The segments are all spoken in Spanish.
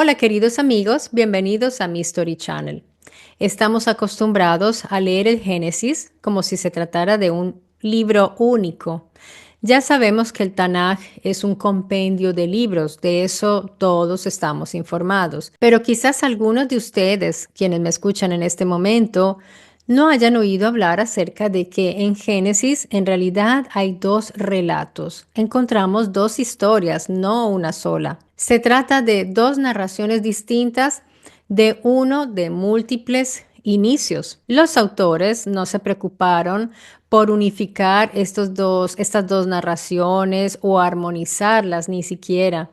Hola queridos amigos, bienvenidos a mi Story Channel. Estamos acostumbrados a leer el Génesis como si se tratara de un libro único. Ya sabemos que el Tanaj es un compendio de libros, de eso todos estamos informados. Pero quizás algunos de ustedes, quienes me escuchan en este momento, no hayan oído hablar acerca de que en Génesis en realidad hay dos relatos. Encontramos dos historias, no una sola. Se trata de dos narraciones distintas de uno de múltiples inicios. Los autores no se preocuparon por unificar estas dos narraciones o armonizarlas ni siquiera.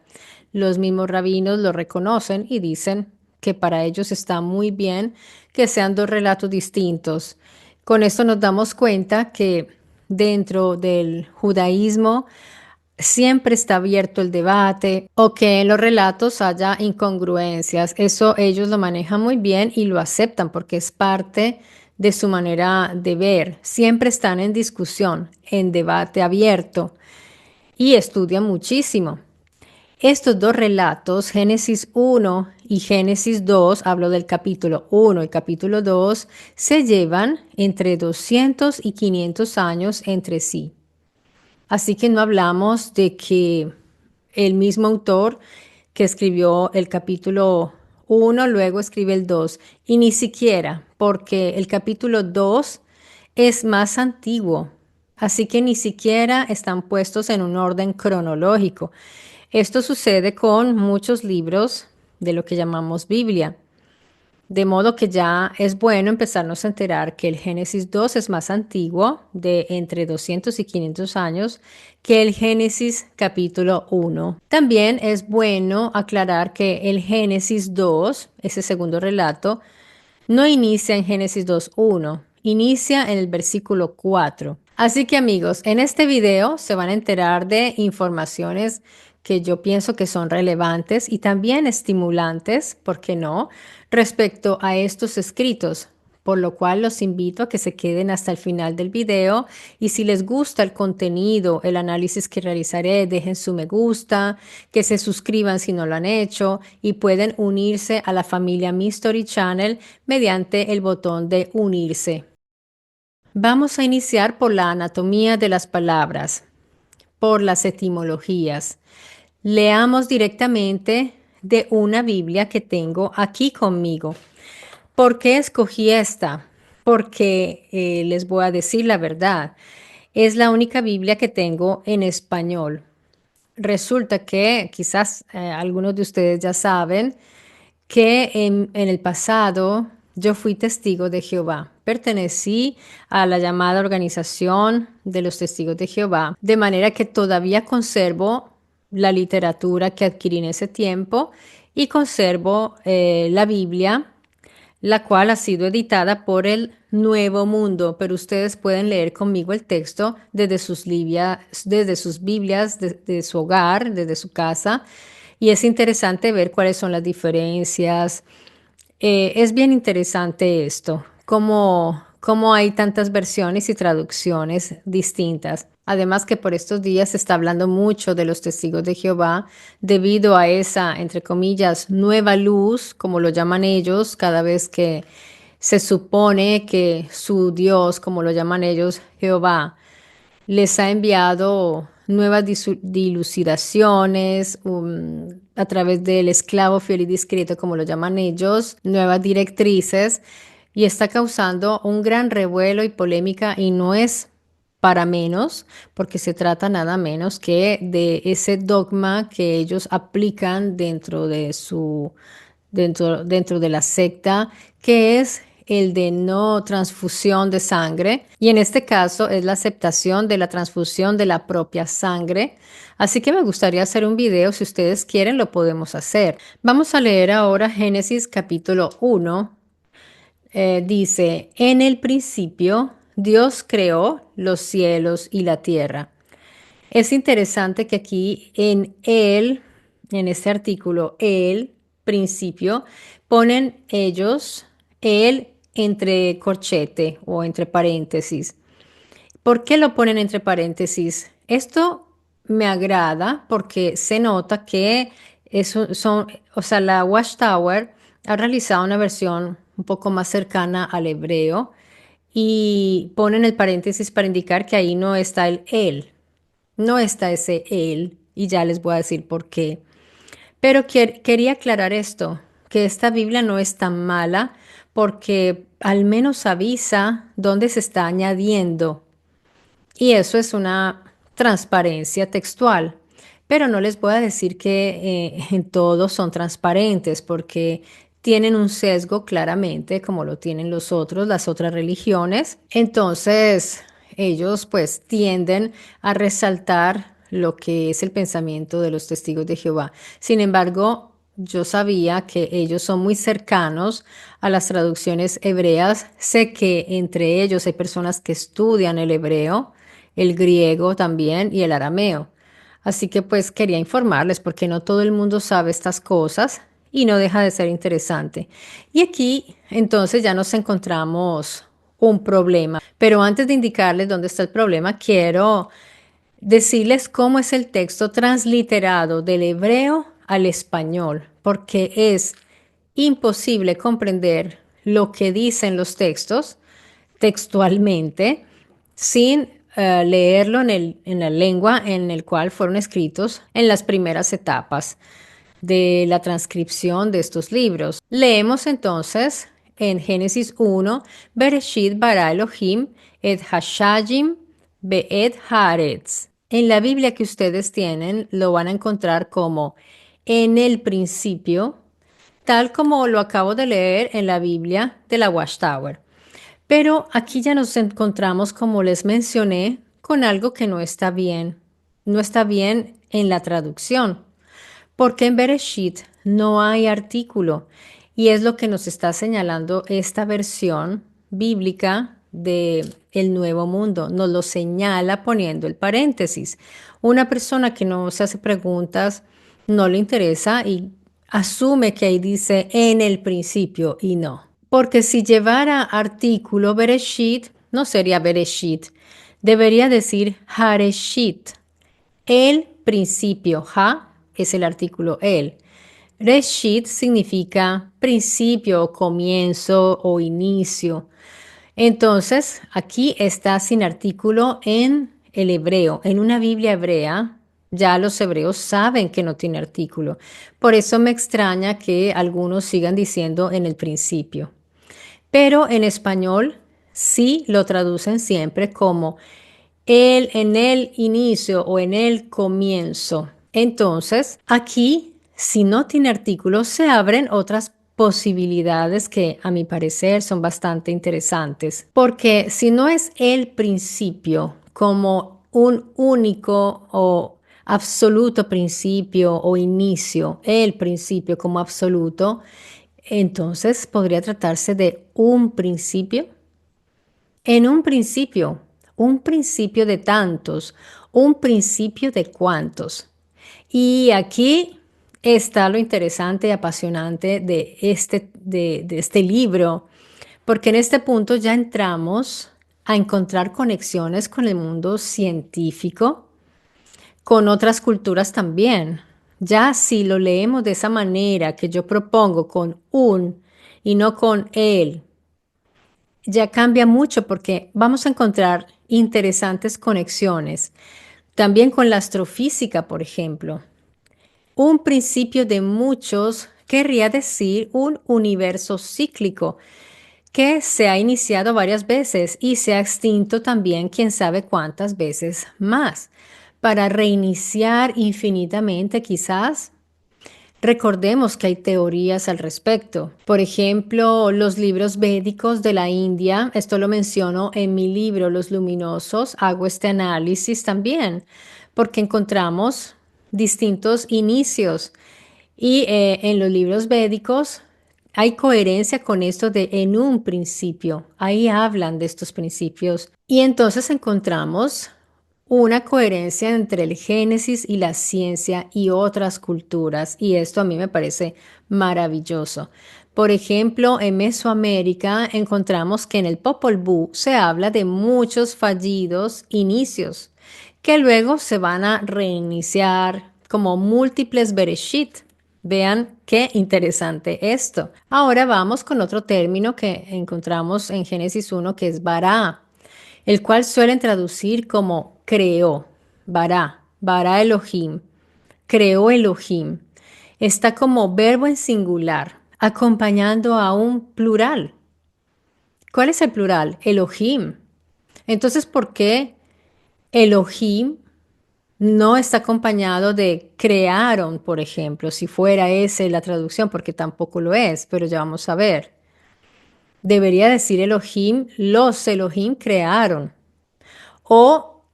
Los mismos rabinos lo reconocen y dicen que para ellos está muy bien que sean dos relatos distintos. Con esto nos damos cuenta que dentro del judaísmo siempre está abierto el debate o que en los relatos haya incongruencias. Eso ellos lo manejan muy bien y lo aceptan porque es parte de su manera de ver. Siempre están en discusión, en debate abierto y estudian muchísimo. Estos dos relatos, Génesis 1 y Génesis 2, hablo del capítulo 1 y capítulo 2, se llevan entre 200 y 500 años entre sí. Así que no hablamos de que el mismo autor que escribió el capítulo 1 luego escribe el 2 y ni siquiera porque el capítulo 2 es más antiguo, así que ni siquiera están puestos en un orden cronológico. Esto sucede con muchos libros de lo que llamamos Biblia. De modo que ya es bueno empezarnos a enterar que el Génesis 2 es más antiguo, de entre 200 y 500 años, que el Génesis capítulo 1. También es bueno aclarar que el Génesis 2, ese segundo relato, no inicia en Génesis 2:1, inicia en el versículo 4. Así que amigos, en este video se van a enterar de informaciones que yo pienso que son relevantes y también estimulantes, ¿por qué no?, respecto a estos escritos, por lo cual los invito a que se queden hasta el final del video y si les gusta el contenido, el análisis que realizaré, dejen su me gusta, que se suscriban si no lo han hecho y pueden unirse a la familia Mi Story Channel mediante el botón de unirse. Vamos a iniciar por la anatomía de las palabras, por las etimologías. Leamos directamente de una Biblia que tengo aquí conmigo. ¿Por qué escogí esta? Porque les voy a decir la verdad. Es la única Biblia que tengo en español. Resulta que quizás algunos de ustedes ya saben que en el pasado yo fui testigo de Jehová. Pertenecí a la llamada organización de los testigos de Jehová, de manera que todavía conservo la literatura que adquirí en ese tiempo y conservo la Biblia, la cual ha sido editada por el Nuevo Mundo, pero ustedes pueden leer conmigo el texto desde sus Biblias, de su hogar, desde su casa, y es interesante ver cuáles son las diferencias. Es bien interesante esto, cómo hay tantas versiones y traducciones distintas. Además que por estos días se está hablando mucho de los testigos de Jehová debido a esa, entre comillas, nueva luz, como lo llaman ellos, cada vez que se supone que su Dios, como lo llaman ellos, Jehová, les ha enviado nuevas dilucidaciones a través del esclavo fiel y discreto, como lo llaman ellos, nuevas directrices, y está causando un gran revuelo y polémica, y no es para menos, porque se trata nada menos que de ese dogma que ellos aplican dentro de la secta, que es el de no transfusión de sangre, y en este caso es la aceptación de la transfusión de la propia sangre. Así que me gustaría hacer un video, si ustedes quieren lo podemos hacer. Vamos a leer ahora Génesis capítulo 1. Dice, en el principio Dios creó los cielos y la tierra. Es interesante que aquí en este artículo, el principio, ponen ellos, el entre corchete o entre paréntesis. ¿Por qué lo ponen entre paréntesis? Esto me agrada porque se nota que o sea, la Watchtower ha realizado una versión un poco más cercana al hebreo y ponen el paréntesis para indicar que ahí no está el él, no está ese él, y ya les voy a decir por qué. Pero quería aclarar esto, que esta Biblia no es tan mala porque al menos avisa dónde se está añadiendo. Y eso es una transparencia textual. Pero no les voy a decir que en todos son transparentes porque tienen un sesgo claramente, como lo tienen las otras religiones. Entonces, ellos pues tienden a resaltar lo que es el pensamiento de los testigos de Jehová. Sin embargo, yo sabía que ellos son muy cercanos a las traducciones hebreas. Sé que entre ellos hay personas que estudian el hebreo, el griego también y el arameo. Así que pues quería informarles porque no todo el mundo sabe estas cosas y no deja de ser interesante. Y aquí entonces ya nos encontramos un problema. Pero antes de indicarles dónde está el problema, quiero decirles cómo es el texto transliterado del hebreo al español, porque es imposible comprender lo que dicen los textos textualmente sin leerlo en la lengua en el cual fueron escritos en las primeras etapas de la transcripción de estos libros. Leemos entonces en Génesis 1, Bereshit bara Elohim et hashajim be'et haaretz. En la Biblia que ustedes tienen lo van a encontrar como en el principio, tal como lo acabo de leer en la Biblia de la Watchtower. Pero aquí ya nos encontramos, como les mencioné, con algo que no está bien. No está bien en la traducción, porque en Bereshit no hay artículo y es lo que nos está señalando esta versión bíblica de el Nuevo Mundo. Nos lo señala poniendo el paréntesis. Una persona que no se hace preguntas no le interesa y asume que ahí dice en el principio y no. Porque si llevara artículo Bereshit, no sería Bereshit. Debería decir Hareshit. El principio. Ha es el artículo el. Reshit significa principio, comienzo o inicio. Entonces, aquí está sin artículo en el hebreo. En una Biblia hebrea, ya los hebreos saben que no tiene artículo. Por eso me extraña que algunos sigan diciendo en el principio. Pero en español sí lo traducen siempre como el en el inicio o en el comienzo. Entonces, aquí, si no tiene artículo, se abren otras posibilidades que a mi parecer son bastante interesantes. Porque si no es el principio como un único o absoluto principio o inicio, el principio como absoluto, entonces podría tratarse de un principio en un principio de tantos, un principio de cuantos. Y aquí está lo interesante y apasionante de este libro, porque en este punto ya entramos a encontrar conexiones con el mundo científico, con otras culturas también. Ya si lo leemos de esa manera que yo propongo con un y no con él, ya cambia mucho porque vamos a encontrar interesantes conexiones. También con la astrofísica, por ejemplo. Un principio de muchos querría decir un universo cíclico que se ha iniciado varias veces y se ha extinto también quién sabe cuántas veces más, para reiniciar infinitamente quizás. Recordemos que hay teorías al respecto. Por ejemplo, los libros védicos de la India, esto lo menciono en mi libro Los Luminosos, hago este análisis también, porque encontramos distintos inicios y en los libros védicos hay coherencia con esto de en un principio. Ahí hablan de estos principios y entonces encontramos una coherencia entre el Génesis y la ciencia y otras culturas, y esto a mí me parece maravilloso. Por ejemplo, en Mesoamérica encontramos que en el Popol Vuh se habla de muchos fallidos inicios que luego se van a reiniciar como múltiples Bereshit. Vean qué interesante esto. Ahora vamos con otro término que encontramos en Génesis 1, que es bara, el cual suelen traducir como creó. Bara Elohim, creó Elohim. Está como verbo en singular, acompañando a un plural. ¿Cuál es el plural? Elohim. Entonces, ¿por qué Elohim no está acompañado de crearon, por ejemplo, si fuera esa la traducción, porque tampoco lo es, pero ya vamos a ver? Debería decir Elohim, los Elohim crearon. O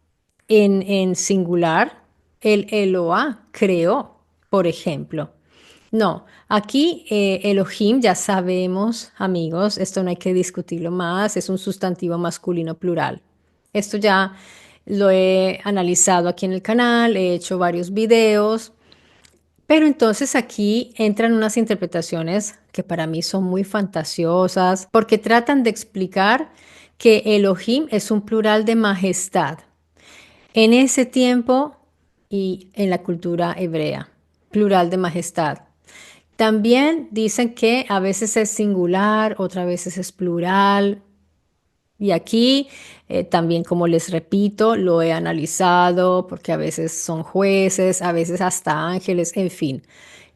en singular, el Eloah creó, por ejemplo. No, aquí Elohim ya sabemos, amigos, esto no hay que discutirlo más, es un sustantivo masculino plural. Esto ya lo he analizado aquí en el canal, he hecho varios videos, pero entonces aquí entran unas interpretaciones que para mí son muy fantasiosas porque tratan de explicar que Elohim es un plural de majestad en ese tiempo y en la cultura hebrea, plural de majestad. También dicen que a veces es singular, otras veces es plural. Y aquí también, como les repito, lo he analizado porque a veces son jueces, a veces hasta ángeles, en fin.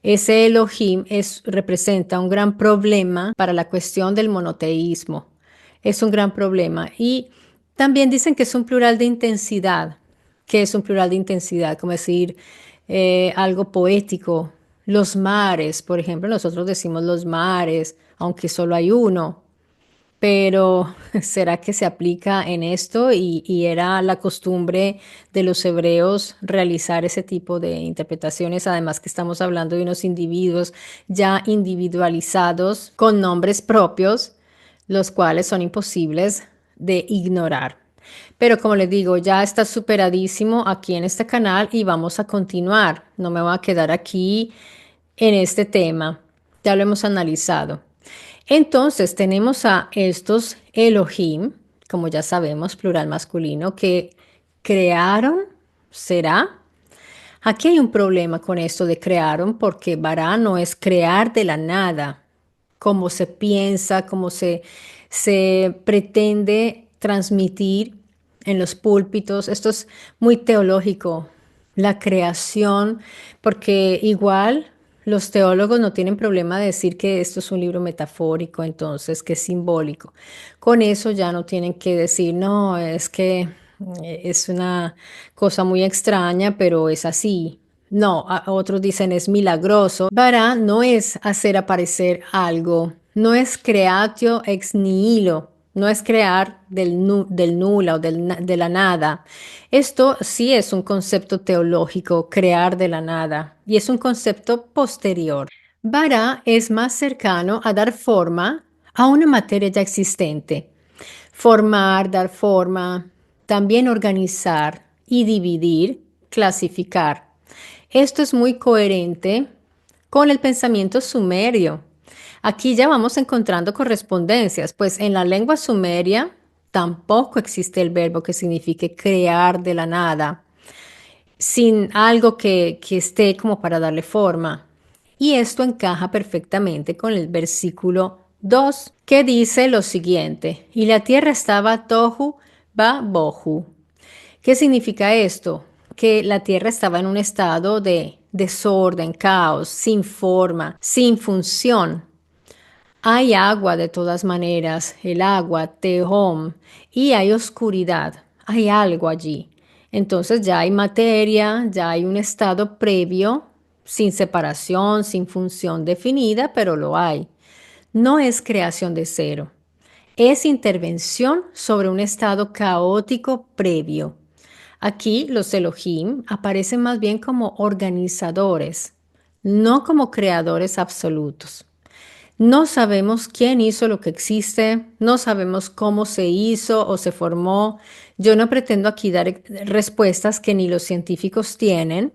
Ese Elohim representa un gran problema para la cuestión del monoteísmo. Es un gran problema. Y también dicen que es un plural de intensidad. ¿Qué es un plural de intensidad? Como decir algo poético. Los mares, por ejemplo, nosotros decimos los mares, aunque solo hay uno. Pero ¿será que se aplica en esto? Y era la costumbre de los hebreos realizar ese tipo de interpretaciones, además que estamos hablando de unos individuos ya individualizados con nombres propios, los cuales son imposibles de ignorar. Pero como les digo, ya está superadísimo aquí en este canal y vamos a continuar. No me voy a quedar aquí en este tema. Ya lo hemos analizado. Entonces tenemos a estos Elohim, como ya sabemos, plural masculino, que crearon, ¿será? Aquí hay un problema con esto de crearon porque bara no es crear de la nada, como se piensa, como se pretende transmitir en los púlpitos. Esto es muy teológico, la creación, porque igual los teólogos no tienen problema de decir que esto es un libro metafórico, entonces que es simbólico. Con eso ya no tienen que decir, no, es que es una cosa muy extraña, pero es así. No, otros dicen es milagroso. Bara no es hacer aparecer algo, no es creatio ex nihilo, no es crear del nula o de la nada. Esto sí es un concepto teológico, crear de la nada, y es un concepto posterior. Bara es más cercano a dar forma a una materia ya existente. Formar, dar forma, también organizar y dividir, clasificar. Esto es muy coherente con el pensamiento sumerio. Aquí ya vamos encontrando correspondencias, pues en la lengua sumeria tampoco existe el verbo que signifique crear de la nada, sin algo que esté como para darle forma. Y esto encaja perfectamente con el versículo 2, que dice lo siguiente: y la tierra estaba tohu ba bohu. ¿Qué significa esto? Que la tierra estaba en un estado de desorden, caos, sin forma, sin función. Hay agua de todas maneras, el agua, tehom, y hay oscuridad, hay algo allí. Entonces ya hay materia, ya hay un estado previo, sin separación, sin función definida, pero lo hay. No es creación de cero, es intervención sobre un estado caótico previo. Aquí los Elohim aparecen más bien como organizadores, no como creadores absolutos. No sabemos quién hizo lo que existe, no sabemos cómo se hizo o se formó. Yo no pretendo aquí dar respuestas que ni los científicos tienen.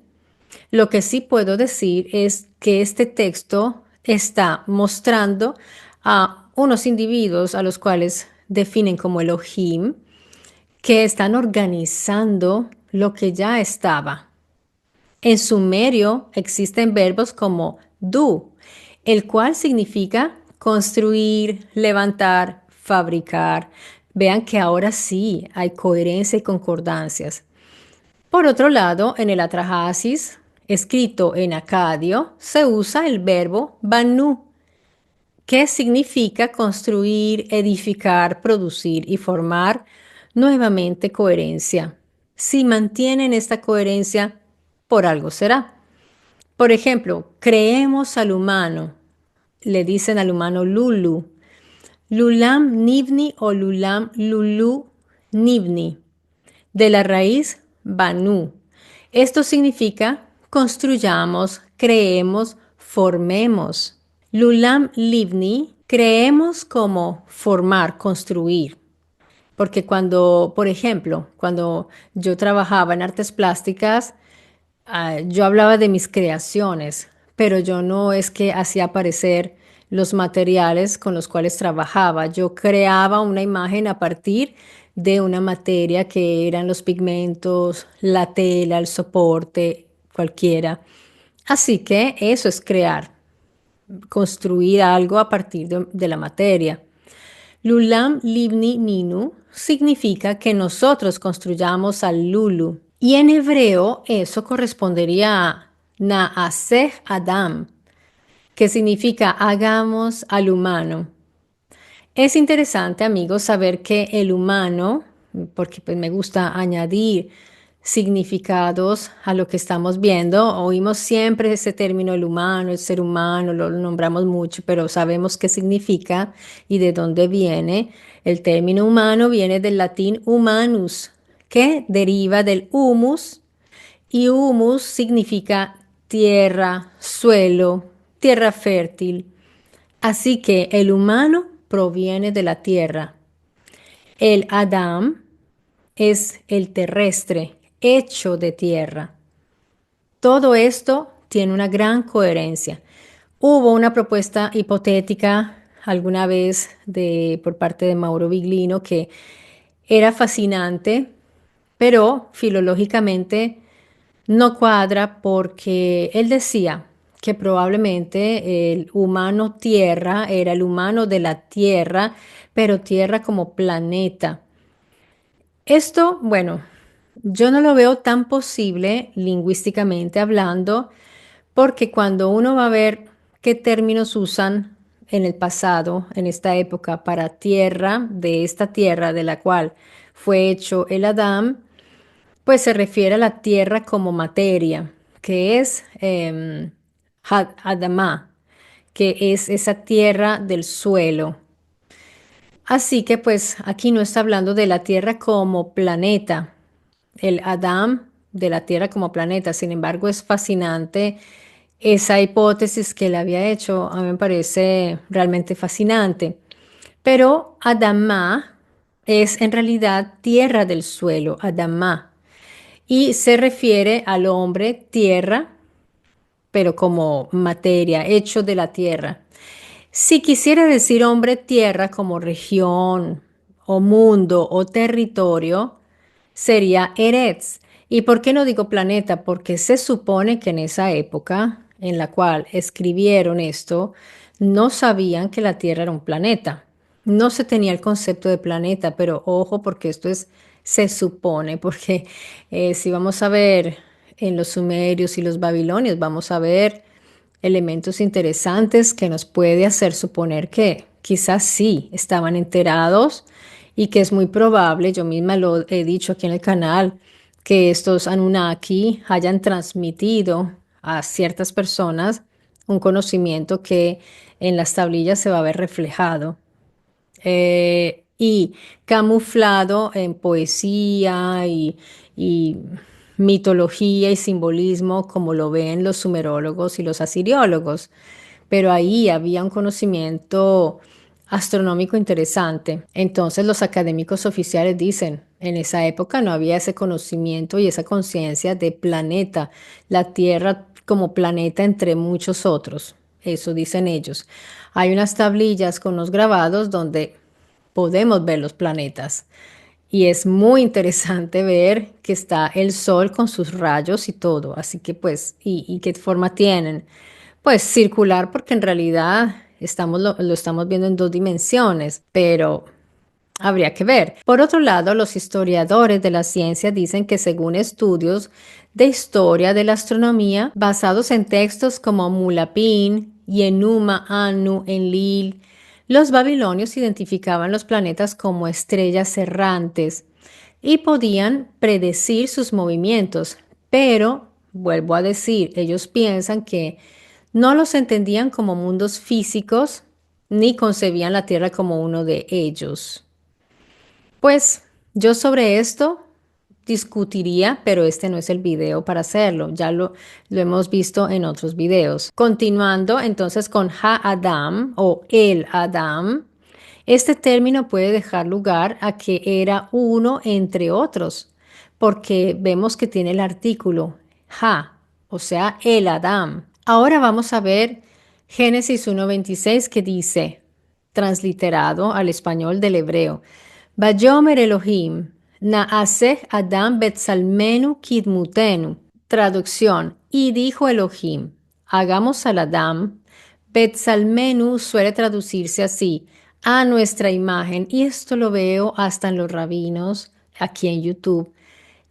Lo que sí puedo decir es que este texto está mostrando a unos individuos a los cuales definen como Elohim, que están organizando lo que ya estaba. En sumerio existen verbos como du, el cual significa construir, levantar, fabricar. Vean que ahora sí hay coherencia y concordancias. Por otro lado, en el Atrahasis, escrito en acadio, se usa el verbo banu, que significa construir, edificar, producir y formar nuevamente coherencia. Si mantienen esta coherencia, por algo será. Por ejemplo, creemos al humano, le dicen al humano Lulu, Lulam Nivni o Lulam Lulu Nivni, de la raíz Banu. Esto significa construyamos, creemos, formemos. Lulam Livni, creemos como formar, construir. Porque cuando, por ejemplo, cuando yo trabajaba en artes plásticas, yo hablaba de mis creaciones, pero yo no es que hacía aparecer los materiales con los cuales trabajaba. Yo creaba una imagen a partir de una materia que eran los pigmentos, la tela, el soporte, cualquiera. Así que eso es crear, construir algo a partir de la materia. Lulam Livni Ninu significa que nosotros construyamos al Lulu. Y en hebreo eso correspondería a Naaseh Adam, que significa hagamos al humano. Es interesante, amigos, saber que el humano, porque pues me gusta añadir significados a lo que estamos viendo. Oímos siempre ese término, el humano, el ser humano, lo nombramos mucho, pero sabemos qué significa y de dónde viene. El término humano viene del latín humanus, que deriva del humus, y humus significa tierra, suelo, tierra fértil. Así que el humano proviene de la tierra. El Adam es el terrestre, hecho de tierra. Todo esto tiene una gran coherencia. Hubo una propuesta hipotética alguna vez por parte de Mauro Biglino que era fascinante, pero filológicamente no cuadra porque él decía que probablemente el humano tierra era el humano de la tierra, pero tierra como planeta. Esto, bueno, yo no lo veo tan posible lingüísticamente hablando, porque cuando uno va a ver qué términos usan en el pasado, en esta época, para tierra, de esta tierra de la cual fue hecho el Adán, pues se refiere a la tierra como materia, que es Adamá, que es esa tierra del suelo. Así que pues aquí no está hablando de la tierra como planeta, el Adán de la tierra como planeta. Sin embargo, es fascinante esa hipótesis que él había hecho. A mí me parece realmente fascinante. Pero Adamá es en realidad tierra del suelo, Adamá, y se refiere al hombre tierra, pero como materia, hecho de la tierra. Si quisiera decir hombre tierra como región o mundo o territorio, sería Eretz. ¿Y por qué no digo planeta? Porque se supone que en esa época en la cual escribieron esto, no sabían que la Tierra era un planeta. No se tenía el concepto de planeta, pero ojo porque esto es, se supone, porque si vamos a ver en los sumerios y los babilonios, vamos a ver elementos interesantes que nos puede hacer suponer que quizás sí estaban enterados y que es muy probable, yo misma lo he dicho aquí en el canal, que estos Anunnaki hayan transmitido a ciertas personas un conocimiento que en las tablillas se va a ver reflejado y camuflado en poesía y mitología y simbolismo como lo ven los sumerólogos y los asiriólogos. Pero ahí había un conocimiento astronómico interesante. Entonces los académicos oficiales dicen, en esa época no había ese conocimiento y esa conciencia de planeta, la Tierra como planeta entre muchos otros. Eso dicen ellos. Hay unas tablillas con los grabados donde podemos ver los planetas. Y es muy interesante ver que está el sol con sus rayos y todo. Así que pues, y qué forma tienen. Pues circular porque en realidad lo estamos viendo en dos dimensiones, pero habría que ver. Por otro lado, los historiadores de la ciencia dicen que según estudios de historia de la astronomía basados en textos como Mulapin y Enuma Anu Enlil, los babilonios identificaban los planetas como estrellas errantes y podían predecir sus movimientos, pero, vuelvo a decir, ellos piensan que no los entendían como mundos físicos ni concebían la Tierra como uno de ellos. Pues yo sobre esto discutiría, pero este no es el video para hacerlo, lo hemos visto en otros videos. Continuando entonces con Ha-Adam o el Adam, este término puede dejar lugar a que era uno entre otros, porque vemos que tiene el artículo Ha, o sea, el Adam. Ahora vamos a ver Génesis 1:26 que dice, transliterado al español del hebreo, Vayomer Elohim, Naaseh Adam Betsalmenu Kidmutenu. Traducción, y dijo Elohim, hagamos al Adam. Betsalmenu suele traducirse así, a nuestra imagen, y esto lo veo hasta en los rabinos aquí en YouTube.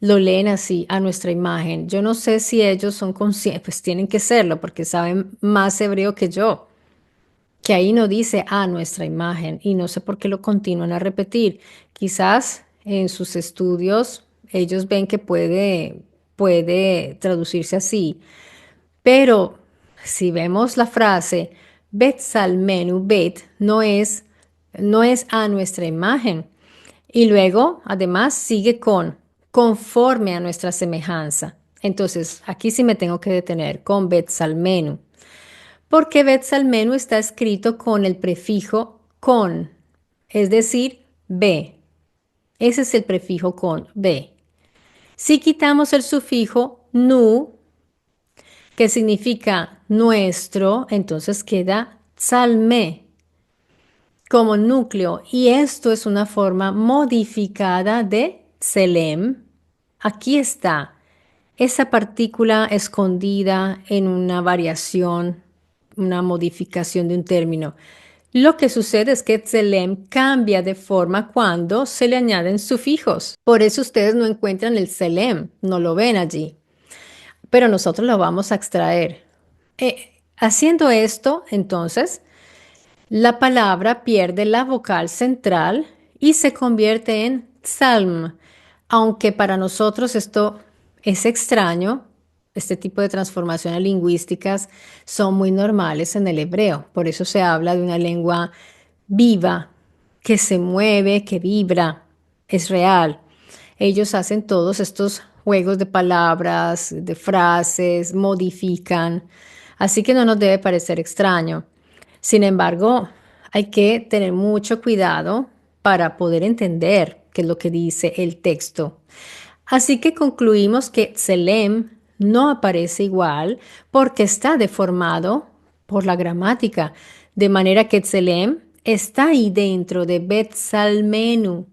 Lo leen así, a nuestra imagen. Yo no sé si ellos son conscientes, pues tienen que serlo porque saben más hebreo que yo, que ahí no dice a nuestra imagen y no sé por qué lo continúan a repetir. Quizás en sus estudios ellos ven que puede traducirse así, pero si vemos la frase Bet Salmenu, Bet no es a nuestra imagen. Y luego, además, sigue con conforme a nuestra semejanza. Entonces, aquí sí me tengo que detener con Bet Salmenu, porque Betsalmenu está escrito con el prefijo con, es decir, B. Ese es el prefijo con, B. Si quitamos el sufijo nu, que significa nuestro, entonces queda tsalme como núcleo. Y esto es una forma modificada de tselem. Aquí está esa partícula escondida en una variación, una modificación de un término. Lo que sucede es que tselem cambia de forma cuando se le añaden sufijos. Por eso ustedes no encuentran el tselem, no lo ven allí, pero nosotros lo vamos a extraer. Haciendo esto, entonces, la palabra pierde la vocal central y se convierte en psalm, aunque para nosotros esto es extraño. Este tipo de transformaciones lingüísticas son muy normales en el hebreo, por eso se habla de una lengua viva, que se mueve, que vibra, es real. Ellos hacen todos estos juegos de palabras, de frases, modifican, así que no nos debe parecer extraño. Sin embargo, hay que tener mucho cuidado para poder entender qué es lo que dice el texto. Así que concluimos que Tselem no aparece igual porque está deformado por la gramática, de manera que Tselem está ahí dentro de Betsalmenu,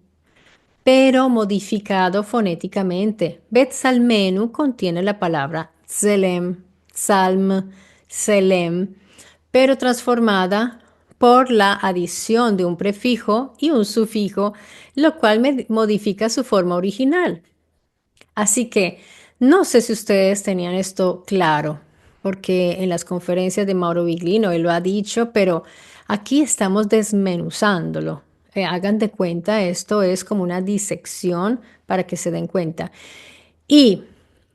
pero modificado fonéticamente. Betsalmenu contiene la palabra Tselem, Salm, Selem, pero transformada por la adición de un prefijo y un sufijo, lo cual modifica su forma original. Así que no sé si ustedes tenían esto claro, porque en las conferencias de Mauro Viglino él lo ha dicho, pero aquí estamos desmenuzándolo. Hagan de cuenta, esto es como una disección para que se den cuenta. Y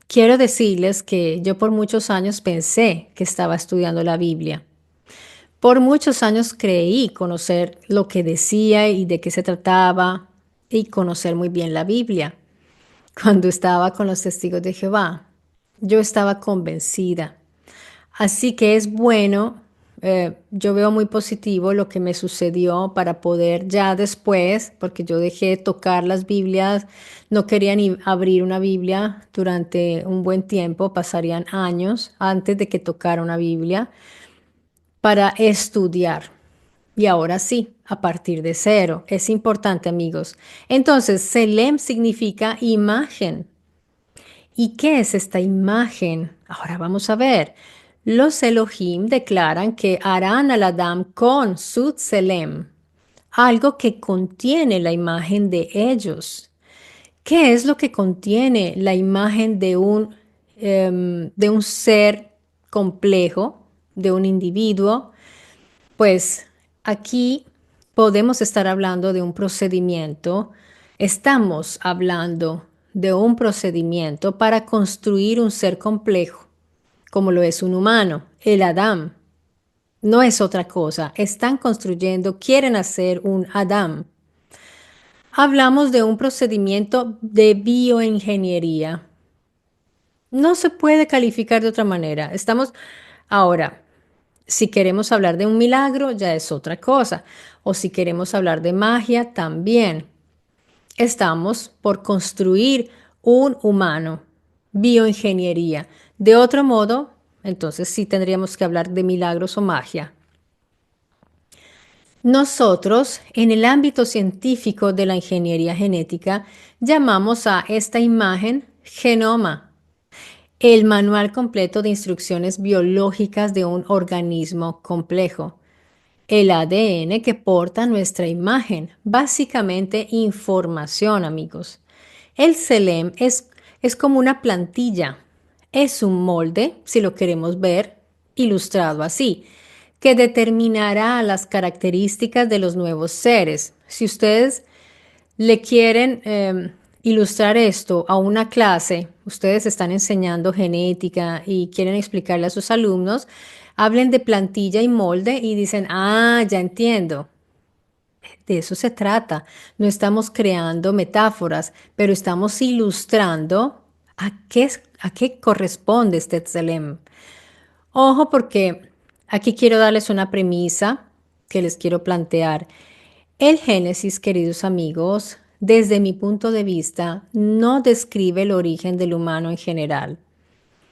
quiero decirles que yo por muchos años pensé que estaba estudiando la Biblia. Por muchos años creí conocer lo que decía y de qué se trataba y conocer muy bien la Biblia. Cuando estaba con los testigos de Jehová, yo estaba convencida. Así que es bueno, yo veo muy positivo lo que me sucedió para poder ya después, porque yo dejé de tocar las Biblias, no quería ni abrir una Biblia durante un buen tiempo, pasarían años antes de que tocara una Biblia para estudiar. Y ahora sí, a partir de cero. Es importante, amigos. Entonces, Selem significa imagen. ¿Y qué es esta imagen? Ahora vamos a ver. Los Elohim declaran que harán al Adam con su Tselem, algo que contiene la imagen de ellos. ¿Qué es lo que contiene la imagen de un ser complejo, de un individuo? Pues aquí podemos estar hablando de un procedimiento, estamos hablando de un procedimiento para construir un ser complejo, como lo es un humano, el Adán. No es otra cosa, están construyendo, quieren hacer un Adán. Hablamos de un procedimiento de bioingeniería. No se puede calificar de otra manera. Estamos ahora, si queremos hablar de un milagro, ya es otra cosa. O si queremos hablar de magia, también. Estamos por construir un humano, bioingeniería. De otro modo, entonces sí tendríamos que hablar de milagros o magia. Nosotros, en el ámbito científico de la ingeniería genética, llamamos a esta imagen genoma, el manual completo de instrucciones biológicas de un organismo complejo. El ADN que porta nuestra imagen, básicamente información, amigos. El CELEM es como una plantilla, es un molde, si lo queremos ver, ilustrado así, que determinará las características de los nuevos seres. Si ustedes le quieren ilustrar esto a una clase, ustedes están enseñando genética y quieren explicarle a sus alumnos, hablen de plantilla y molde y dicen, ah, ya entiendo. De eso se trata. No estamos creando metáforas, pero estamos ilustrando a qué corresponde este Tselem. Ojo porque aquí quiero darles una premisa que les quiero plantear. El Génesis, queridos amigos, desde mi punto de vista, no describe el origen del humano en general,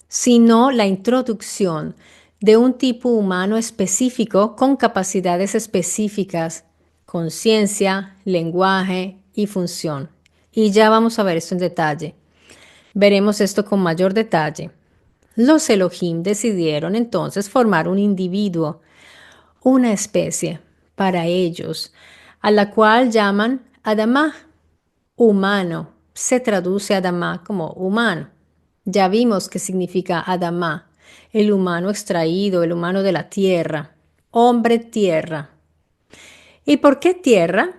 sino la introducción de un tipo humano específico con capacidades específicas, conciencia, lenguaje y función. Y ya vamos a ver esto en detalle. Veremos esto con mayor detalle. Los Elohim decidieron entonces formar un individuo, una especie, para ellos, a la cual llaman Adamá, humano. Se traduce Adamá como humano. Ya vimos qué significa Adamá, el humano extraído, el humano de la tierra, hombre tierra. ¿Y por qué tierra?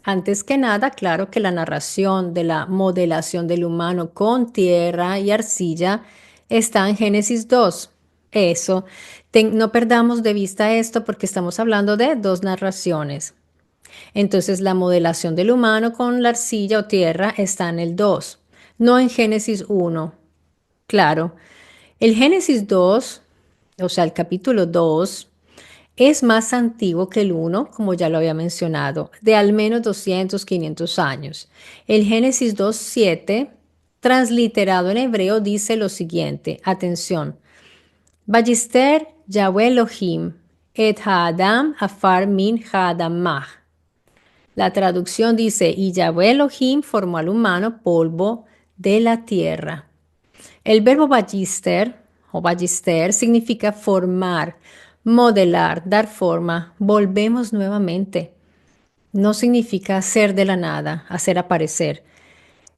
Antes que nada, claro que la narración de la modelación del humano con tierra y arcilla está en Génesis 2. Eso, no perdamos de vista esto porque estamos hablando de dos narraciones. Entonces, la modelación del humano con la arcilla o tierra está en el 2, no en Génesis 1. Claro, el Génesis 2, o sea, el capítulo 2, es más antiguo que el 1, como ya lo había mencionado, de al menos 200, 500 años. El Génesis 2:7, transliterado en hebreo, dice lo siguiente, atención, Vayister Yahweh Elohim et Haadam afar min Haadamah. La traducción dice, y Yahweh Elohim formó al humano polvo de la tierra. El verbo vayister o vayister significa formar, modelar, dar forma. Volvemos nuevamente. No significa hacer de la nada, hacer aparecer.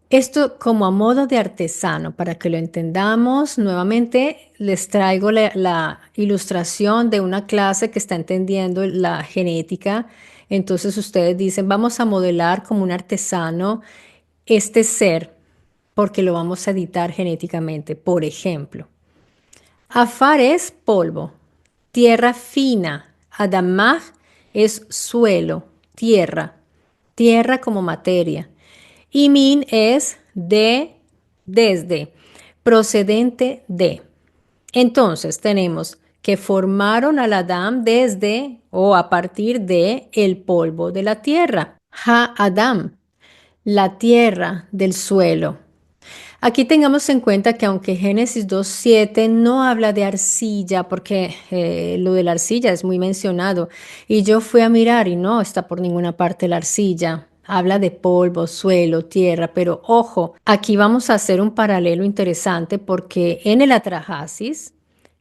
Esto como a modo de artesano, para que lo entendamos, nuevamente les traigo la ilustración de una clase que está entendiendo la genética. Entonces ustedes dicen, vamos a modelar como un artesano este ser, porque lo vamos a editar genéticamente. Por ejemplo, Afar es polvo, tierra fina. Adamah es suelo, tierra, tierra como materia. Y min es de, desde, procedente de. Entonces tenemos que formaron al Adán desde o a partir de el polvo de la tierra. Ha-Adam, la tierra del suelo. Aquí tengamos en cuenta que aunque Génesis 2:7 no habla de arcilla, porque lo de la arcilla es muy mencionado, y yo fui a mirar y no está por ninguna parte la arcilla. Habla de polvo, suelo, tierra, pero ojo, aquí vamos a hacer un paralelo interesante porque en el Atrahasis,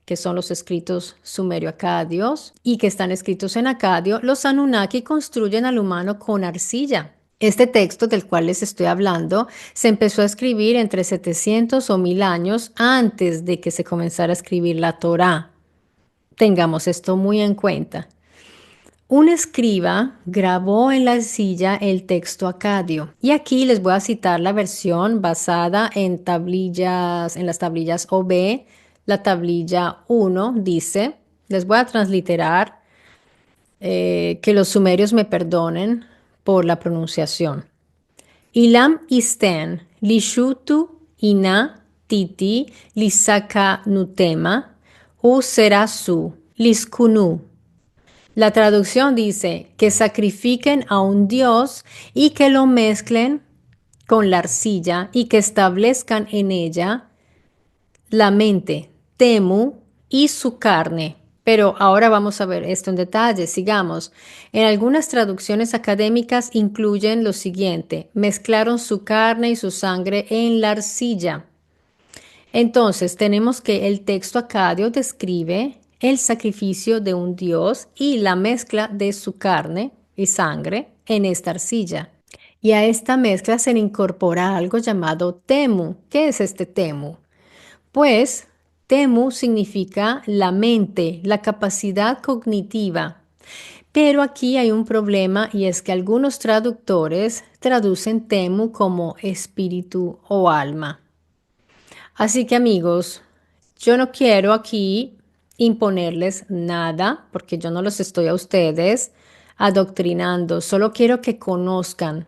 que son los escritos sumerio-acadios y que están escritos en acadio, los Anunnaki construyen al humano con arcilla. Este texto del cual les estoy hablando se empezó a escribir entre 700 o 1000 años antes de que se comenzara a escribir la Torá. Tengamos esto muy en cuenta. Un escriba grabó en la arcilla el texto acadio y aquí les voy a citar la versión basada en tablillas, en las tablillas OB. La tablilla 1 dice, les voy a transliterar, que los sumerios me perdonen por la pronunciación. Ilam isten lishutu ina titi lisaka nutema u serasu liskunu. La traducción dice que sacrifiquen a un dios y que lo mezclen con la arcilla y que establezcan en ella la mente, Temu y su carne. Pero ahora vamos a ver esto en detalle. Sigamos. En algunas traducciones académicas incluyen lo siguiente: mezclaron su carne y su sangre en la arcilla. Entonces tenemos que el texto acadio describe el sacrificio de un dios y la mezcla de su carne y sangre en esta arcilla. Y a esta mezcla se le incorpora algo llamado Temu. ¿Qué es este Temu? Pues Temu significa la mente, la capacidad cognitiva. Pero aquí hay un problema y es que algunos traductores traducen Temu como espíritu o alma. Así que amigos, yo no quiero aquí imponerles nada porque yo no los estoy a ustedes adoctrinando, solo quiero que conozcan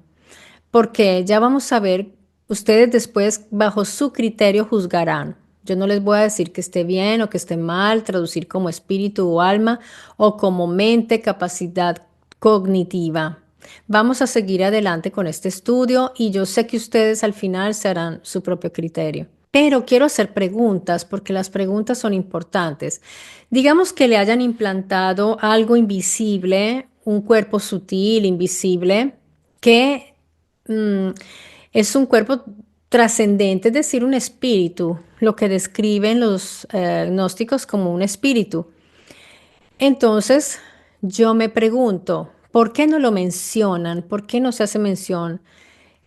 porque ya vamos a ver, ustedes después bajo su criterio juzgarán. Yo no les voy a decir que esté bien o que esté mal, traducir como espíritu o alma o como mente, capacidad cognitiva. Vamos a seguir adelante con este estudio y yo sé que ustedes al final se harán su propio criterio. Pero quiero hacer preguntas porque las preguntas son importantes. Digamos que le hayan implantado algo invisible, un cuerpo sutil, invisible, que es un cuerpo trascendente, es decir, un espíritu, lo que describen los gnósticos como un espíritu. Entonces, yo me pregunto, ¿por qué no lo mencionan? ¿Por qué no se hace mención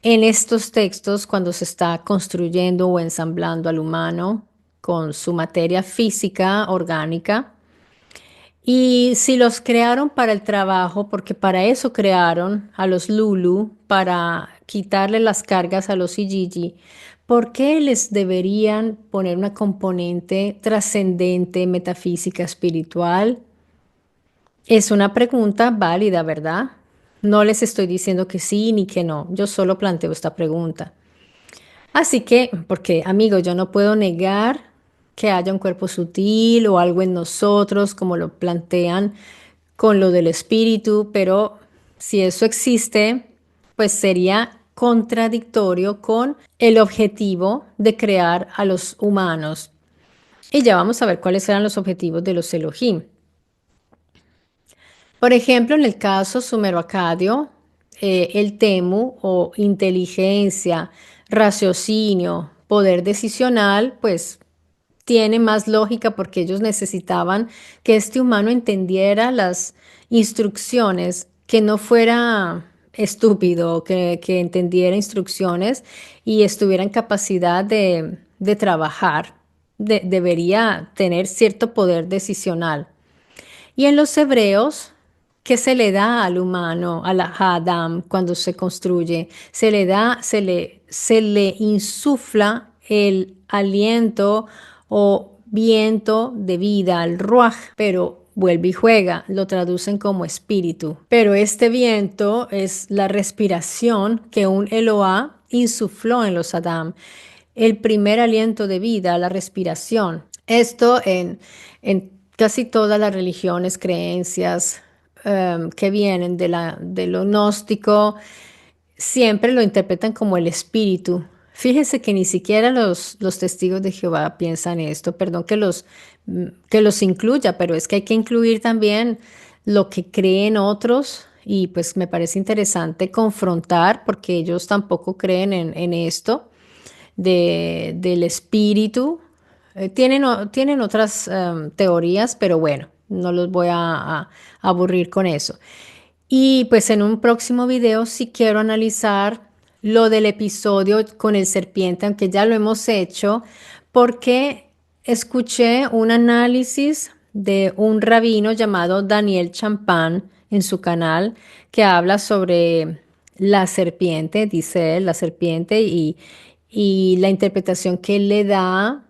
en estos textos cuando se está construyendo o ensamblando al humano con su materia física, orgánica? Y si los crearon para el trabajo, porque para eso crearon a los Lulu, para quitarle las cargas a los Igigi, ¿por qué les deberían poner una componente trascendente, metafísica, espiritual? Es una pregunta válida, ¿verdad? No les estoy diciendo que sí ni que no, yo solo planteo esta pregunta. Así que, porque amigos, yo no puedo negar que haya un cuerpo sutil o algo en nosotros, como lo plantean con lo del espíritu, pero si eso existe, pues sería contradictorio con el objetivo de crear a los humanos. Y ya vamos a ver cuáles eran los objetivos de los Elohim. Por ejemplo, en el caso sumero-acadio, el temu o inteligencia, raciocinio, poder decisional, pues tiene más lógica porque ellos necesitaban que este humano entendiera las instrucciones, que no fuera estúpido, que entendiera instrucciones y estuviera en capacidad de trabajar. Debería tener cierto poder decisional. Y en los hebreos, ¿qué se le da al humano, a la Adam, cuando se construye? Se le da, se le insufla el aliento o viento de vida, el ruaj, pero vuelve y juega, lo traducen como espíritu. Pero este viento es la respiración que un Eloá insufló en los Adam, el primer aliento de vida, la respiración. Esto en casi todas las religiones, creencias que vienen de lo gnóstico, siempre lo interpretan como el espíritu. Fíjense que ni siquiera los testigos de Jehová piensan esto. Perdón que los incluya, pero es que hay que incluir también lo que creen otros y pues me parece interesante confrontar porque ellos tampoco creen en esto del espíritu. tienen otras teorías, pero bueno, no los voy a aburrir con eso. Y pues en un próximo video sí quiero analizar lo del episodio con el serpiente, aunque ya lo hemos hecho, porque escuché un análisis de un rabino llamado Daniel Champán en su canal que habla sobre la serpiente, dice él, la serpiente y la interpretación que él le da.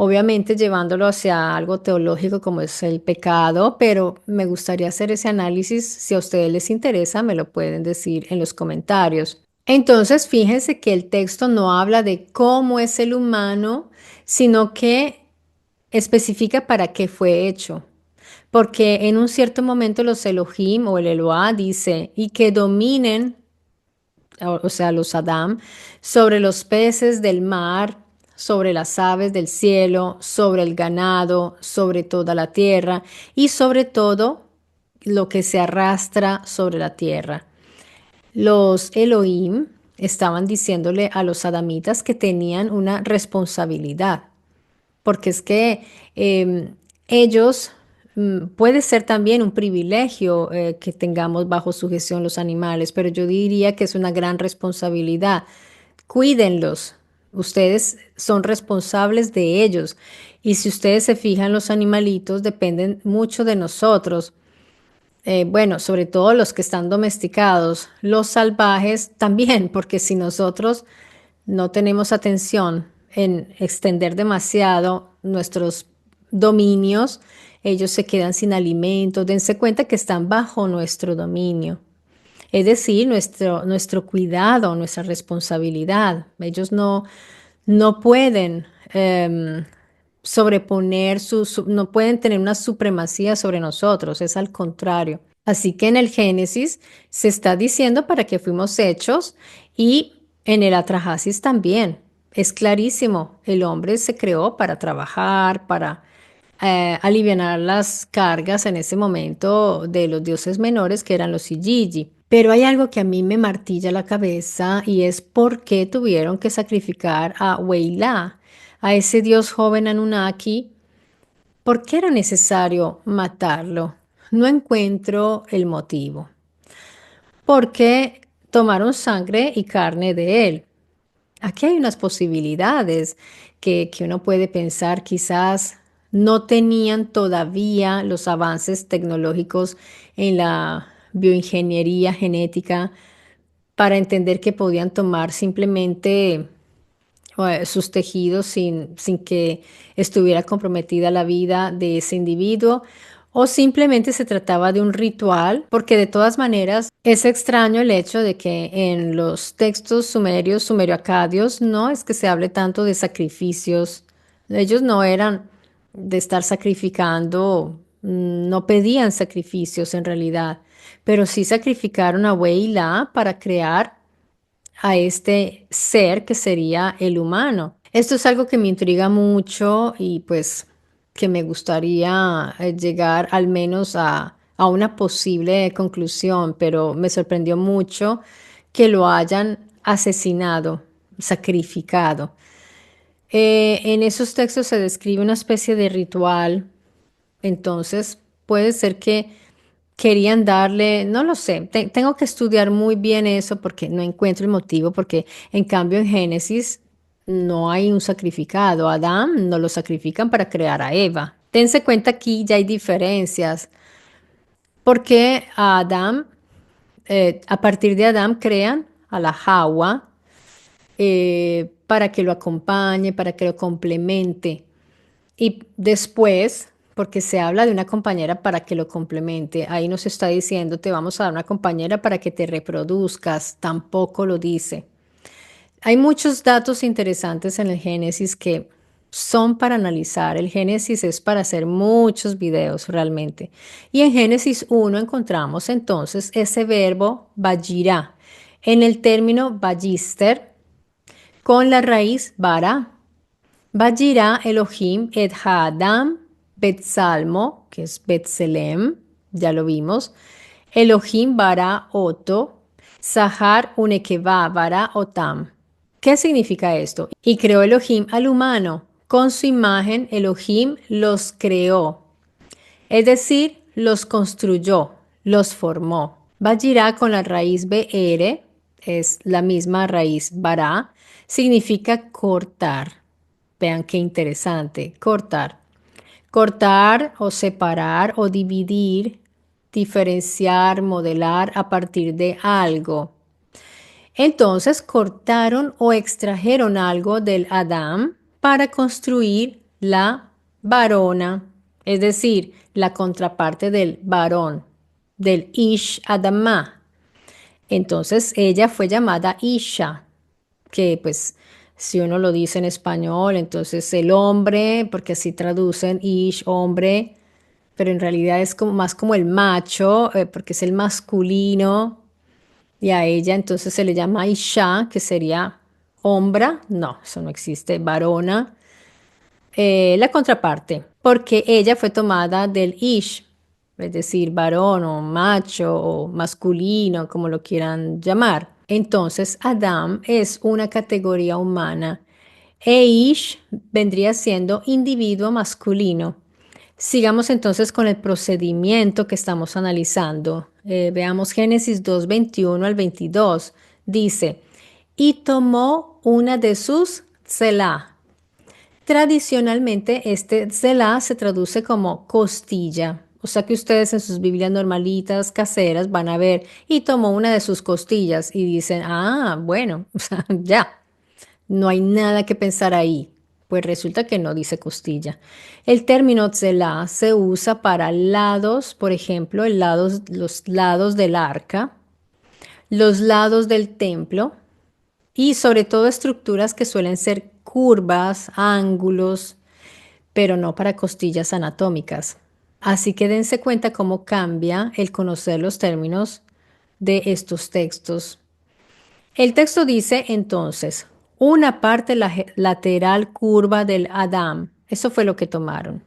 Obviamente llevándolo hacia algo teológico como es el pecado, pero me gustaría hacer ese análisis. Si a ustedes les interesa, me lo pueden decir en los comentarios. Entonces, fíjense que el texto no habla de cómo es el humano, sino que especifica para qué fue hecho. Porque en un cierto momento los Elohim o el Eloah dice, y que dominen, o sea, los Adam, sobre los peces del mar, sobre las aves del cielo, sobre el ganado, sobre toda la tierra y sobre todo lo que se arrastra sobre la tierra. Los Elohim estaban diciéndole a los adamitas que tenían una responsabilidad, porque es que ellos puede ser también un privilegio que tengamos bajo sujeción los animales, pero yo diría que es una gran responsabilidad. Cuídenlos. Ustedes son responsables de ellos. Y si ustedes se fijan, los animalitos dependen mucho de nosotros. Bueno, sobre todo los que están domesticados, los salvajes también, porque si nosotros no tenemos atención en extender demasiado nuestros dominios, ellos se quedan sin alimento. Dense cuenta que están bajo nuestro dominio. Es decir, nuestro cuidado, nuestra responsabilidad. Ellos no pueden sobreponer no pueden tener una supremacía sobre nosotros, es al contrario. Así que en el Génesis se está diciendo para qué fuimos hechos y en el Atrahasis también. Es clarísimo, el hombre se creó para trabajar, para alivianar las cargas en ese momento de los dioses menores que eran los Igigi. Pero hay algo que a mí me martilla la cabeza y es por qué tuvieron que sacrificar a Weilá, a ese dios joven Anunnaki. ¿Por qué era necesario matarlo? No encuentro el motivo. Porque tomaron sangre y carne de él. Aquí hay unas posibilidades que uno puede pensar, quizás no tenían todavía los avances tecnológicos en la bioingeniería genética para entender que podían tomar simplemente sus tejidos sin que estuviera comprometida la vida de ese individuo, o simplemente se trataba de un ritual, porque de todas maneras es extraño el hecho de que en los textos sumerios, sumerio-acadios, no es que se hable tanto de sacrificios. Ellos no eran de estar sacrificando, no pedían sacrificios en realidad, pero sí sacrificaron a Weila para crear a este ser que sería el humano. Esto es algo que me intriga mucho y pues que me gustaría llegar al menos a una posible conclusión, pero me sorprendió mucho que lo hayan asesinado, sacrificado. En esos textos se describe una especie de ritual, entonces puede ser que querían darle, no lo sé, tengo que estudiar muy bien eso porque no encuentro el motivo, porque en cambio en Génesis no hay un sacrificado. A Adán no lo sacrifican para crear a Eva. Dense cuenta aquí ya hay diferencias, porque a Adán, a partir de Adán crean a la Hawa para que lo acompañe, para que lo complemente. Y después, porque se habla de una compañera para que lo complemente, ahí nos está diciendo, te vamos a dar una compañera para que te reproduzcas, tampoco lo dice. Hay muchos datos interesantes en el Génesis que son para analizar. El Génesis es para hacer muchos videos realmente. Y en Génesis 1 encontramos entonces ese verbo vayirá en el término vayister con la raíz bara. Vayirá Elohim et Haadam Betsalmo, que es Betselem, ya lo vimos. Elohim bara Oto, Sahar Unekeva bara Otam. ¿Qué significa esto? Y creó Elohim al humano Con su imagen, Elohim los creó, es decir, los construyó, los formó. Vayirá con la raíz BR, es la misma raíz Bará, significa cortar. Vean qué interesante, cortar. Cortar o separar o dividir, diferenciar, modelar a partir de algo. Entonces cortaron o extrajeron algo del Adán para construir la varona, es decir, la contraparte del varón, del Ish Adamá. Entonces ella fue llamada Isha, que pues si uno lo dice en español, entonces el hombre, porque así traducen Ish, hombre, pero en realidad es como más como el macho, porque es el masculino, y a ella entonces se le llama Isha, que sería hombra, no, eso no existe, varona, la contraparte, porque ella fue tomada del Ish, es decir, varón o macho o masculino, como lo quieran llamar. Entonces, Adam es una categoría humana e Ish vendría siendo individuo masculino. Sigamos entonces con el procedimiento que estamos analizando. Veamos Génesis 2:21 al 22. Dice, y tomó una de sus selah. Tradicionalmente este selah se traduce como costilla. O sea que ustedes en sus Biblias normalitas, caseras, van a ver, y tomó una de sus costillas y dicen, ah, bueno, o sea, ya. No hay nada que pensar ahí, pues resulta que no dice costilla. El término tzelá se usa para lados, por ejemplo, los lados del arca, los lados del templo y sobre todo estructuras que suelen ser curvas, ángulos, pero no para costillas anatómicas. Así que dense cuenta cómo cambia el conocer los términos de estos textos. El texto dice entonces, una parte lateral curva del Adam. Eso fue lo que tomaron.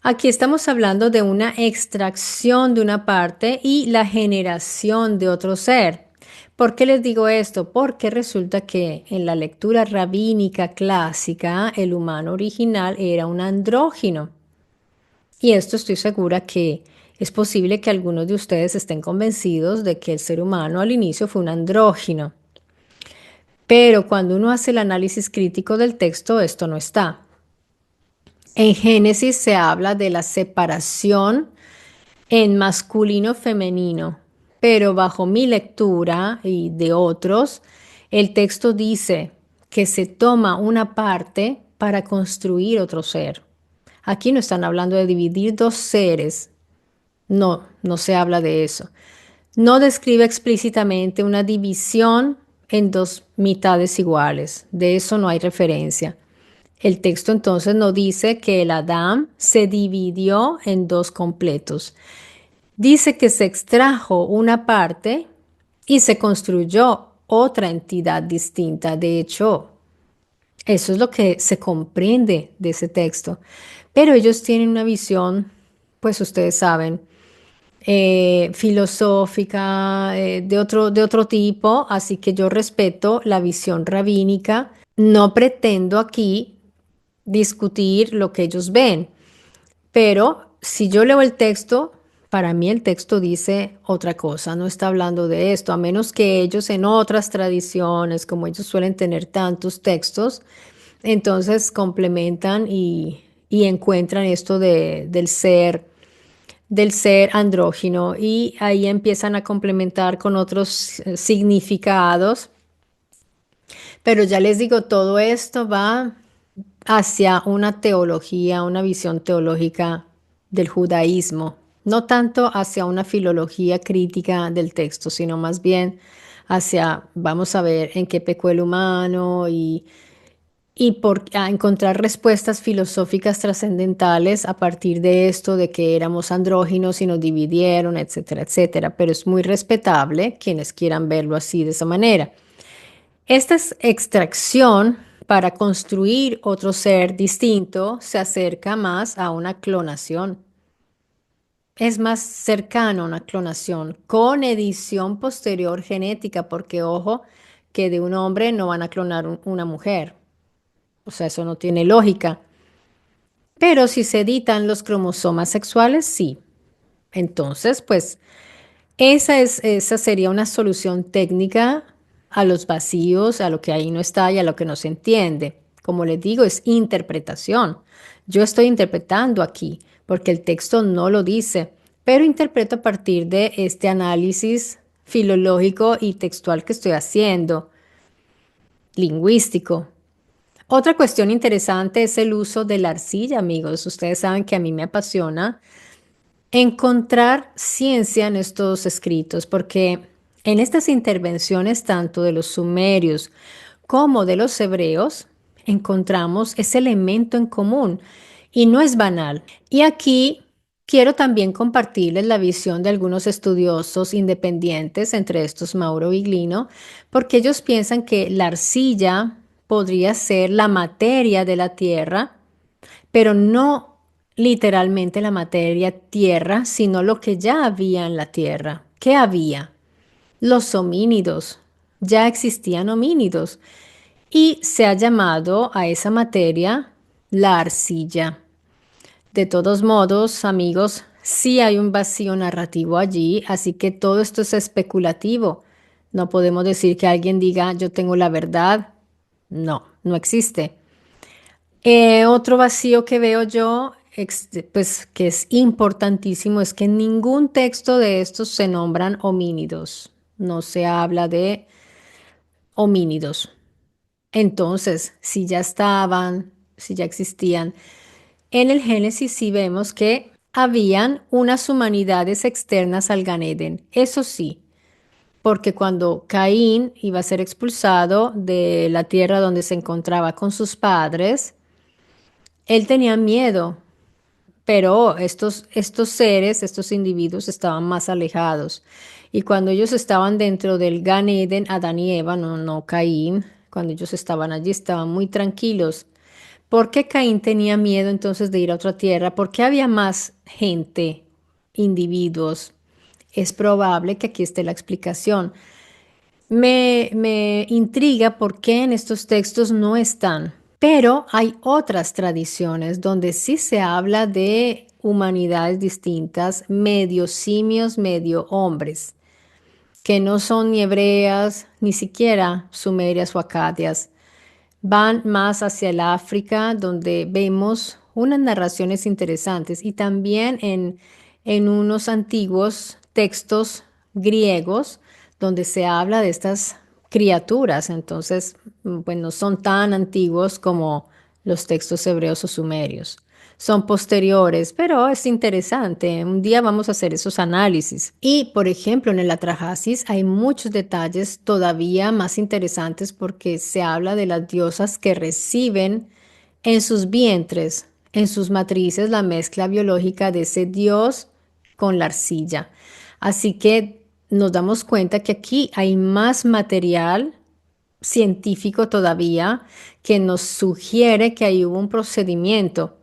Aquí estamos hablando de una extracción de una parte y la generación de otro ser. ¿Por qué les digo esto? Porque resulta que en la lectura rabínica clásica el humano original era un andrógino. Y esto estoy segura que es posible que algunos de ustedes estén convencidos de que el ser humano al inicio fue un andrógino. Pero cuando uno hace el análisis crítico del texto, esto no está. En Génesis se habla de la separación en masculino-femenino, pero bajo mi lectura y de otros, el texto dice que se toma una parte para construir otro ser. Aquí no están hablando de dividir dos seres, no, no se habla de eso. No describe explícitamente una división en dos mitades iguales. De eso no hay referencia. El texto entonces no dice que el Adán se dividió en dos completos. Dice que se extrajo una parte y se construyó otra entidad distinta. De hecho, eso es lo que se comprende de ese texto. Pero ellos tienen una visión, pues ustedes saben, filosófica, de otro tipo, así que yo respeto la visión rabínica. No pretendo aquí discutir lo que ellos ven, pero si yo leo el texto, para mí el texto dice otra cosa, no está hablando de esto, a menos que ellos en otras tradiciones, como ellos suelen tener tantos textos, entonces complementan y encuentran esto del ser andrógino y ahí empiezan a complementar con otros significados. Pero ya les digo, todo esto va hacia una teología, una visión teológica del judaísmo, no tanto hacia una filología crítica del texto, sino más bien hacia, vamos a ver en qué pecó el humano a encontrar respuestas filosóficas trascendentales a partir de esto, de que éramos andróginos y nos dividieron, etcétera, etcétera. Pero es muy respetable quienes quieran verlo así, de esa manera. Esta extracción para construir otro ser distinto se acerca más a una clonación. Es más cercano a una clonación con edición posterior genética, porque ojo, que de un hombre no van a clonar una mujer. O sea, eso no tiene lógica. Pero si se editan los cromosomas sexuales, sí. Entonces, pues esa sería una solución técnica a los vacíos, a lo que ahí no está y a lo que no se entiende. Como les digo, es interpretación. Yo estoy interpretando aquí porque el texto no lo dice, pero interpreto a partir de este análisis filológico y textual que estoy haciendo, lingüístico. Otra cuestión interesante es el uso de la arcilla, amigos. Ustedes saben que a mí me apasiona encontrar ciencia en estos escritos, porque en estas intervenciones tanto de los sumerios como de los hebreos encontramos ese elemento en común y no es banal. Y aquí quiero también compartirles la visión de algunos estudiosos independientes, entre estos Mauro Viglino, porque ellos piensan que la arcilla podría ser la materia de la tierra, pero no literalmente la materia tierra, sino lo que ya había en la tierra. ¿Qué había? Los homínidos. Ya existían homínidos y se ha llamado a esa materia la arcilla. De todos modos, amigos, sí hay un vacío narrativo allí, así que todo esto es especulativo. No podemos decir que alguien diga yo tengo la verdad. No, no existe. Otro vacío que veo yo, pues que es importantísimo, es que en ningún texto de estos se nombran homínidos. No se habla de homínidos. Entonces, si ya estaban, si ya existían, en el Génesis sí vemos que habían unas humanidades externas al Gan Eden. Eso sí, porque cuando Caín iba a ser expulsado de la tierra donde se encontraba con sus padres, él tenía miedo. Pero estos seres, estos individuos estaban más alejados. Y cuando ellos estaban dentro del Gan Eden, Adán y Eva, no Caín, cuando ellos estaban allí, estaban muy tranquilos. ¿Por qué Caín tenía miedo entonces de ir a otra tierra? ¿Por qué había más gente, individuos? Es probable que aquí esté la explicación. Me intriga por qué en estos textos no están, pero hay otras tradiciones donde sí se habla de humanidades distintas, medio simios, medio hombres, que no son ni hebreas, ni siquiera sumerias o acadias. Van más hacia el África, donde vemos unas narraciones interesantes y también en unos antiguos textos griegos donde se habla de estas criaturas. Entonces, pues no son tan antiguos como los textos hebreos o sumerios. Son posteriores, pero es interesante. Un día vamos a hacer esos análisis. Y, por ejemplo, en el Atrahasis hay muchos detalles todavía más interesantes porque se habla de las diosas que reciben en sus vientres, en sus matrices, la mezcla biológica de ese dios con la arcilla. Así que nos damos cuenta que aquí hay más material científico todavía que nos sugiere que ahí hubo un procedimiento.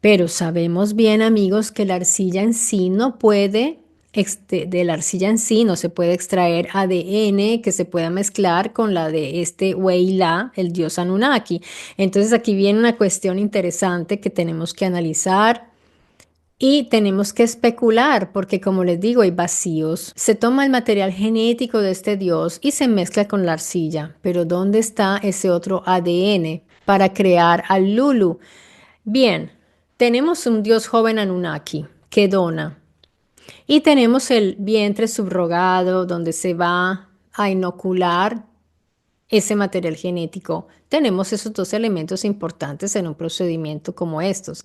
Pero sabemos bien, amigos, que la arcilla en sí no puede, de la arcilla en sí no se puede extraer ADN que se pueda mezclar con la de este Weila, el dios Anunnaki. Entonces aquí viene una cuestión interesante que tenemos que analizar y tenemos que especular, porque como les digo, hay vacíos. Se toma el material genético de este dios y se mezcla con la arcilla. Pero ¿dónde está ese otro ADN para crear al Lulu? Bien, tenemos un dios joven Anunnaki que dona y tenemos el vientre subrogado donde se va a inocular ese material genético. Tenemos esos dos elementos importantes en un procedimiento como estos.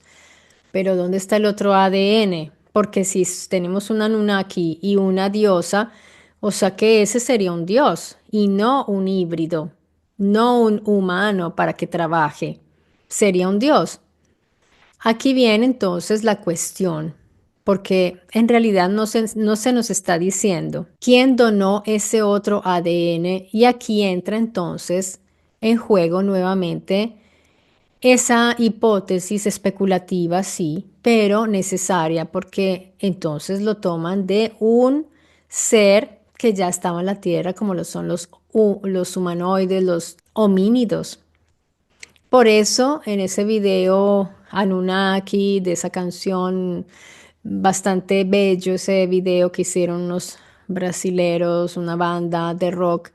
Pero ¿dónde está el otro ADN? Porque si tenemos un Anunnaki y una diosa, o sea que ese sería un dios y no un híbrido, no un humano para que trabaje. Sería un dios. Aquí viene entonces la cuestión, porque en realidad no se nos está diciendo quién donó ese otro ADN y aquí entra entonces en juego nuevamente esa hipótesis especulativa, sí, pero necesaria porque entonces lo toman de un ser que ya estaba en la Tierra, como lo son los humanoides, los homínidos. Por eso, en ese video Anunnaki, de esa canción, bastante bello ese video que hicieron unos brasileros, una banda de rock,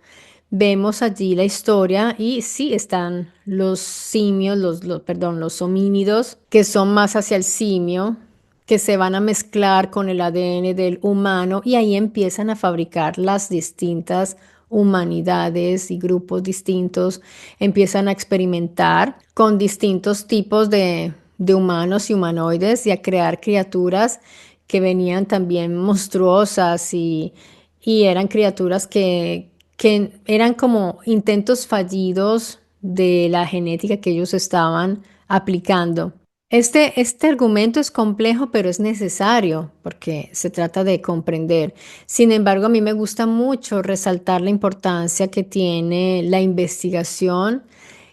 vemos allí la historia y sí están los simios, perdón, los homínidos, que son más hacia el simio, que se van a mezclar con el ADN del humano y ahí empiezan a fabricar las distintas humanidades y grupos distintos, empiezan a experimentar con distintos tipos de humanos y humanoides y a crear criaturas que venían también monstruosas y eran criaturas que eran como intentos fallidos de la genética que ellos estaban aplicando. Este argumento es complejo, pero es necesario porque se trata de comprender. Sin embargo, a mí me gusta mucho resaltar la importancia que tiene la investigación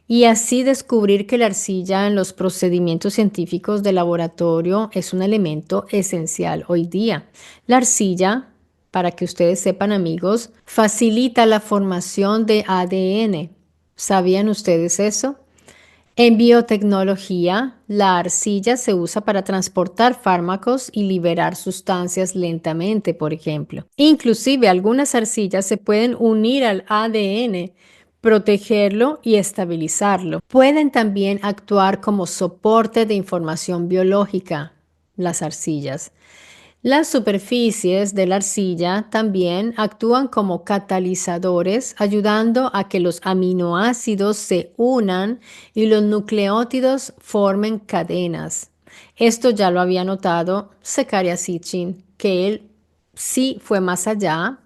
y así descubrir que la arcilla en los procedimientos científicos de laboratorio es un elemento esencial hoy día. La arcilla, para que ustedes sepan amigos, facilita la formación de ADN. ¿Sabían ustedes eso? En biotecnología, la arcilla se usa para transportar fármacos y liberar sustancias lentamente, por ejemplo. Inclusive algunas arcillas se pueden unir al ADN, protegerlo y estabilizarlo. Pueden también actuar como soporte de información biológica, las arcillas. Las superficies de la arcilla también actúan como catalizadores, ayudando a que los aminoácidos se unan y los nucleótidos formen cadenas. Esto ya lo había notado Zecharia Sitchin, que él sí fue más allá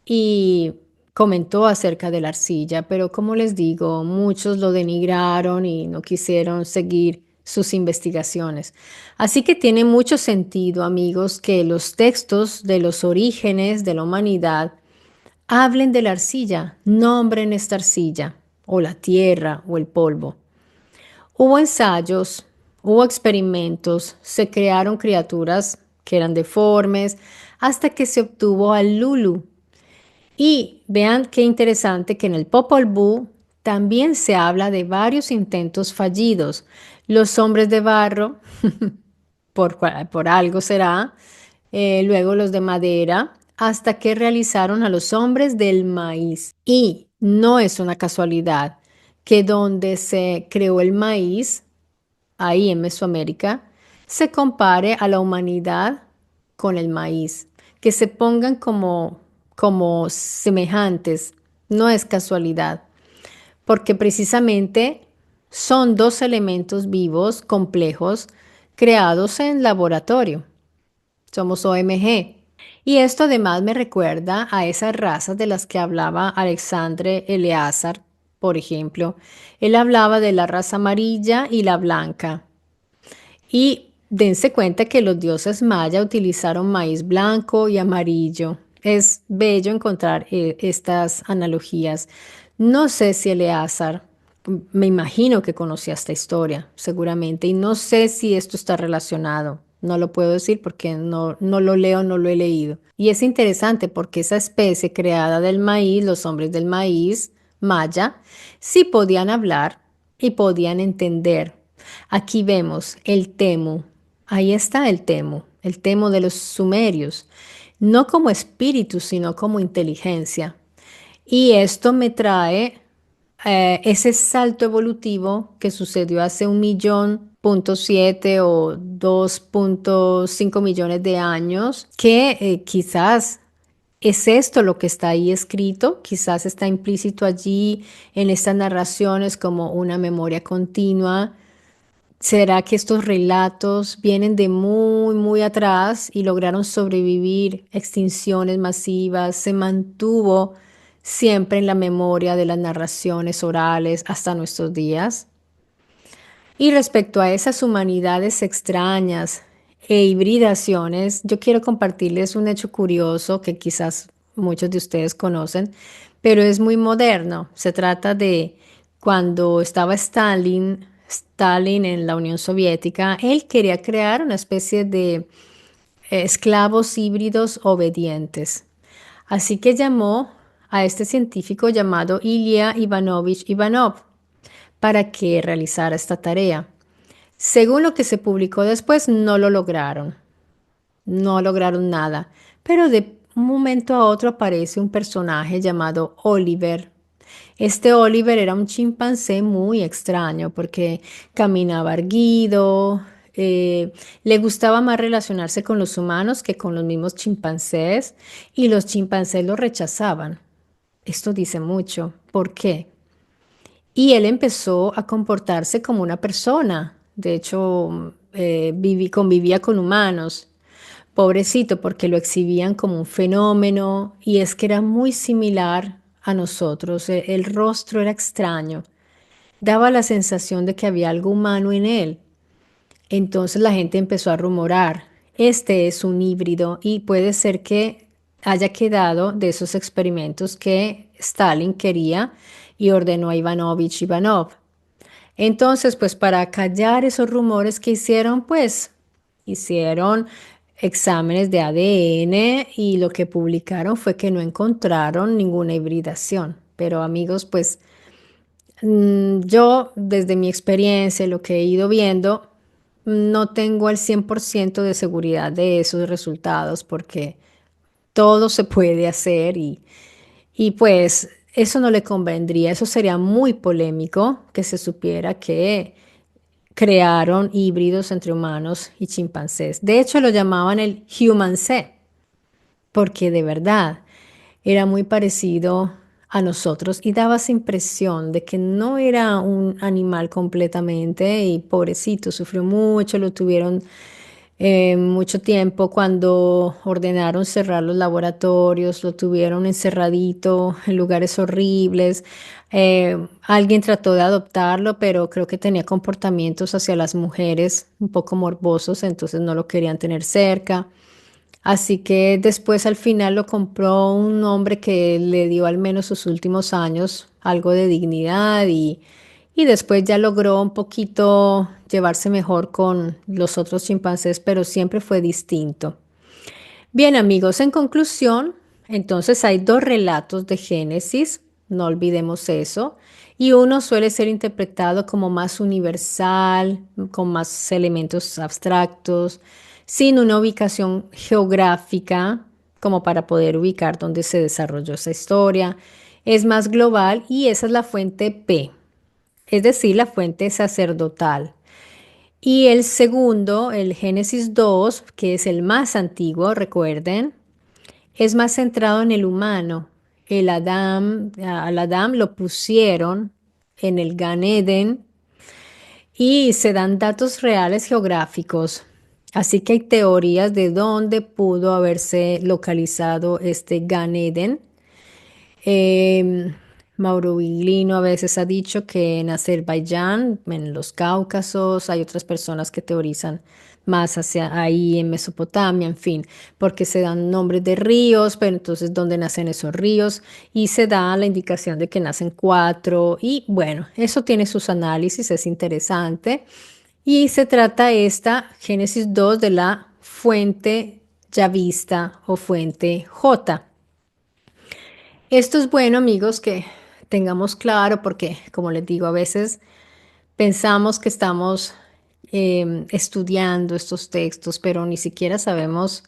y comentó acerca de la arcilla, pero como les digo, muchos lo denigraron y no quisieron seguir sus investigaciones. Así que tiene mucho sentido, amigos, que los textos de los orígenes de la humanidad hablen de la arcilla, nombren esta arcilla, o la tierra, o el polvo. Hubo ensayos, hubo experimentos, se crearon criaturas que eran deformes, hasta que se obtuvo al Lulu. Y vean qué interesante que en el Popol Vuh también se habla de varios intentos fallidos. Los hombres de barro, por algo será, luego los de madera, hasta que realizaron a los hombres del maíz. Y no es una casualidad que donde se creó el maíz, ahí en Mesoamérica, se compare a la humanidad con el maíz, que se pongan como semejantes, no es casualidad, porque precisamente son dos elementos vivos complejos creados en laboratorio. Somos OMG. Y esto además me recuerda a esas razas de las que hablaba Alexandre Eleazar, por ejemplo. Él hablaba de la raza amarilla y la blanca. Y dense cuenta que los dioses maya utilizaron maíz blanco y amarillo. Es bello encontrar estas analogías. No sé si Eleazar, me imagino que conocía esta historia, seguramente, y no sé si esto está relacionado. No lo puedo decir porque no lo leo, no lo he leído. Y es interesante porque esa especie creada del maíz, los hombres del maíz, maya, sí podían hablar y podían entender. Aquí vemos el Temu. Ahí está el Temu de los sumerios, no como espíritu, sino como inteligencia. Y esto me trae ese salto evolutivo que sucedió hace 1,7 o 2,5 millones de años, que quizás es esto lo que está ahí escrito, quizás está implícito allí en estas narraciones como una memoria continua. ¿Será que estos relatos vienen de muy, muy atrás y lograron sobrevivir extinciones masivas? Se mantuvo siempre en la memoria de las narraciones orales hasta nuestros días. Y respecto a esas humanidades extrañas e hibridaciones, yo quiero compartirles un hecho curioso que quizás muchos de ustedes conocen, pero es muy moderno. Se trata de cuando estaba Stalin en la Unión Soviética, él quería crear una especie de esclavos híbridos obedientes. Así que llamó a este científico llamado Ilya Ivanovich Ivanov para que realizara esta tarea. Según lo que se publicó después, no lograron nada, pero de un momento a otro aparece un personaje llamado Oliver. Este Oliver era un chimpancé muy extraño porque caminaba erguido, le gustaba más relacionarse con los humanos que con los mismos chimpancés y los chimpancés lo rechazaban. Esto dice mucho. ¿Por qué? Y él empezó a comportarse como una persona. De hecho, convivía con humanos. Pobrecito, porque lo exhibían como un fenómeno y es que era muy similar a nosotros. El rostro era extraño. Daba la sensación de que había algo humano en él. Entonces la gente empezó a rumorar, este es un híbrido y puede ser que haya quedado de esos experimentos que Stalin quería y ordenó a Ivanovich Ivanov. Entonces, pues para callar esos rumores que hicieron, pues hicieron exámenes de ADN y lo que publicaron fue que no encontraron ninguna hibridación. Pero amigos, pues yo desde mi experiencia, lo que he ido viendo, no tengo el 100% de seguridad de esos resultados porque todo se puede hacer y pues eso no le convendría, eso sería muy polémico que se supiera que crearon híbridos entre humanos y chimpancés. De hecho, lo llamaban el humancé, porque de verdad era muy parecido a nosotros y daba esa impresión de que no era un animal completamente y pobrecito, sufrió mucho, lo tuvieron mucho tiempo cuando ordenaron cerrar los laboratorios, lo tuvieron encerradito en lugares horribles. Alguien trató de adoptarlo, pero creo que tenía comportamientos hacia las mujeres un poco morbosos, entonces no lo querían tener cerca. Así que después al final lo compró un hombre que le dio al menos sus últimos años algo de dignidad y después ya logró un poquito llevarse mejor con los otros chimpancés, pero siempre fue distinto. Bien amigos, en conclusión, entonces hay dos relatos de Génesis, no olvidemos eso, y uno suele ser interpretado como más universal, con más elementos abstractos, sin una ubicación geográfica como para poder ubicar dónde se desarrolló esa historia. Es más global y esa es la fuente P, es decir, la fuente sacerdotal. Y el segundo, el Génesis 2, que es el más antiguo, recuerden, es más centrado en el humano. Al Adán lo pusieron en el Gan Eden y se dan datos reales geográficos. Así que hay teorías de dónde pudo haberse localizado este Gan Eden. Eh, Mauro Viglino a veces ha dicho que en Azerbaiyán, en los Cáucasos, hay otras personas que teorizan más hacia ahí en Mesopotamia, en fin, porque se dan nombres de ríos, pero entonces dónde nacen esos ríos y se da la indicación de que nacen cuatro y bueno, eso tiene sus análisis, es interesante y se trata esta Génesis 2 de la fuente yavista o fuente J. Esto es bueno, amigos, que tengamos claro porque, como les digo, a veces pensamos que estamos estudiando estos textos, pero ni siquiera sabemos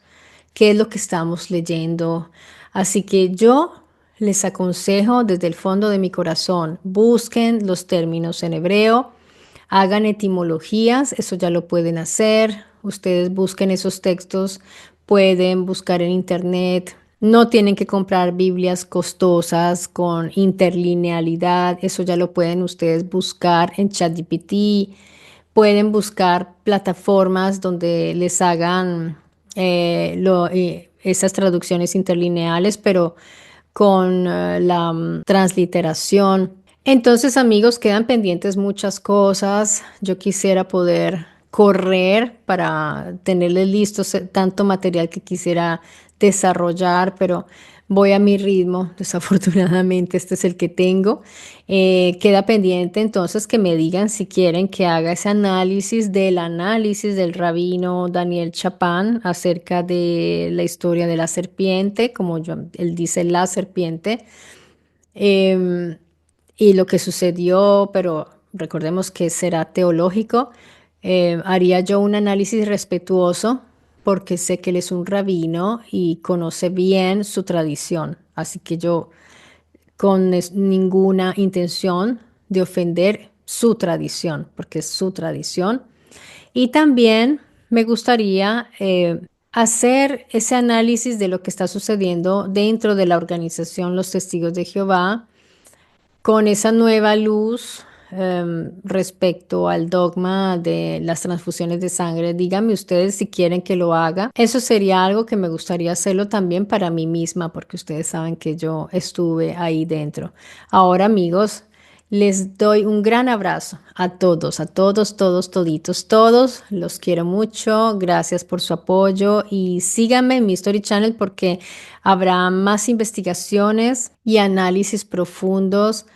qué es lo que estamos leyendo. Así que yo les aconsejo desde el fondo de mi corazón, busquen los términos en hebreo, hagan etimologías, eso ya lo pueden hacer. Ustedes busquen esos textos, pueden buscar en internet. No tienen que comprar Biblias costosas con interlinealidad, eso ya lo pueden ustedes buscar en ChatGPT. Pueden buscar plataformas donde les hagan esas traducciones interlineales, pero con la transliteración. Entonces, amigos, quedan pendientes muchas cosas. Yo quisiera poder correr para tenerles listo tanto material que quisiera desarrollar, pero voy a mi ritmo. Desafortunadamente, este es el que tengo. Queda pendiente entonces que me digan si quieren que haga ese análisis del rabino Daniel Chapán acerca de la historia de la serpiente, como él dice la serpiente. em, y lo que sucedió, pero recordemos que será teológico, haría yo un análisis respetuoso porque sé que él es un rabino y conoce bien su tradición. Así que yo con ninguna intención de ofender su tradición, porque es su tradición. Y también me gustaría hacer ese análisis de lo que está sucediendo dentro de la organización Los Testigos de Jehová con esa nueva luz respecto al dogma de las transfusiones de sangre. Díganme ustedes si quieren que lo haga. Eso sería algo que me gustaría hacerlo también para mí misma, porque ustedes saben que yo estuve ahí dentro. Ahora, amigos, les doy un gran abrazo a todos, todos, toditos, todos. Los quiero mucho. Gracias por su apoyo y síganme en mi Story Channel porque habrá más investigaciones y análisis profundos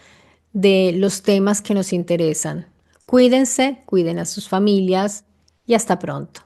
de los temas que nos interesan. Cuídense, cuiden a sus familias y hasta pronto.